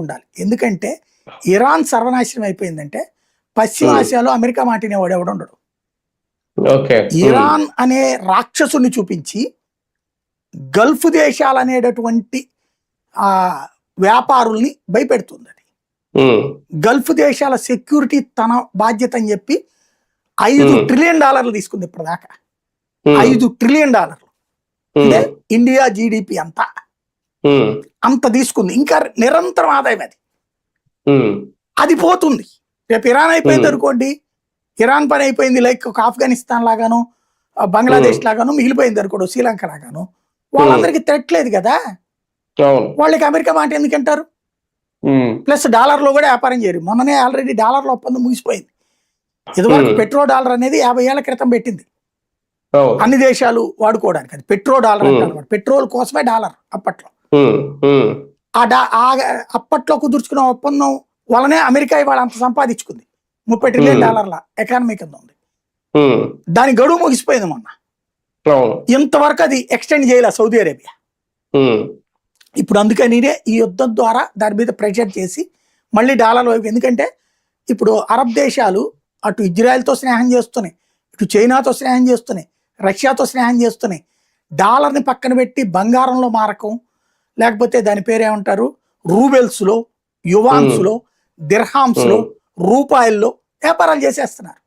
ఉండాలి. ఎందుకంటే ఇరాన్ సర్వనాశనం అయిపోయిందంటే పశ్చిమాసియాలో అమెరికా మాట వినేవాడు ఎవడుండడు. ఇరాన్ అనే రాక్షసుని చూపించి గల్ఫ్ దేశాలు అనేటటువంటి ఆ వ్యాపారుల్ని భయపెడుతుంది. అది గల్ఫ్ దేశాల సెక్యూరిటీ తన బాధ్యత అని చెప్పి $5 ట్రిలియన్ తీసుకుంది ఇప్పటిదాకా. $5 ట్రిలియన్ అంటే ఇండియా జీడిపి అంత తీసుకుంది. ఇంకా నిరంతరం ఆదాయం అది పోతుంది. రేపు ఇరాన్ అయిపోయింది అనుకోండి, ఇరాన్ పని అయిపోయింది, లైక్ ఒక ఆఫ్ఘనిస్తాన్ లాగాను బంగ్లాదేశ్ లాగాను మిగిలిపోయింది అనుకోండి, శ్రీలంక లాగాను, వాళ్ళందరికీ థ్రెట్ లేదు కదా, వాళ్ళకి అమెరికా మాట ఎందుకంటారు. ప్లస్ డాలర్లో కూడా వ్యాపారం చేయరు. మొన్ననే ఆల్రెడీ డాలర్ల ఒప్పందం ముగిసిపోయింది. ఇదివరకు పెట్రో డాలర్ అనేది 50 ఏళ్ల క్రితం పెట్టింది అన్ని దేశాలు వాడుకోవడానికి. అది పెట్రో డాలర్ అంటారు. పెట్రోల్ కోసమే డాలర్ అప్పట్లో. అప్పట్లో కుదుర్చుకున్న ఒప్పందం వలనే అమెరికా ఇవాళ అంత సంపాదించుకుంది. $30 ట్రిలియన్ ఎకానమీ కింద ఉంది. దాని గడువు ముగిసిపోయింది మొన్న. ఇంతవరకు అది ఎక్స్టెండ్ చేయలే సౌదీ అరేబియా. ఇప్పుడు అందుకని ఈ యుద్ధం ద్వారా దాని మీద ప్రెషర్ చేసి మళ్ళీ డాలర్ వైపు, ఎందుకంటే ఇప్పుడు అరబ్ దేశాలు అటు ఇజ్రాయెల్తో స్నేహం చేస్తున్నాయి, ఇటు చైనాతో స్నేహం చేస్తున్నాయి, రష్యాతో స్నేహం చేస్తున్నాయి. డాలర్ని పక్కన పెట్టి బంగారంలో మారకం, లేకపోతే దాని పేరేమంటారు రూబెల్స్లో, యువాన్స్లో, దిర్హామ్స్లో, రూపాయల్లో వ్యాపారాలు చేసేస్తున్నారు.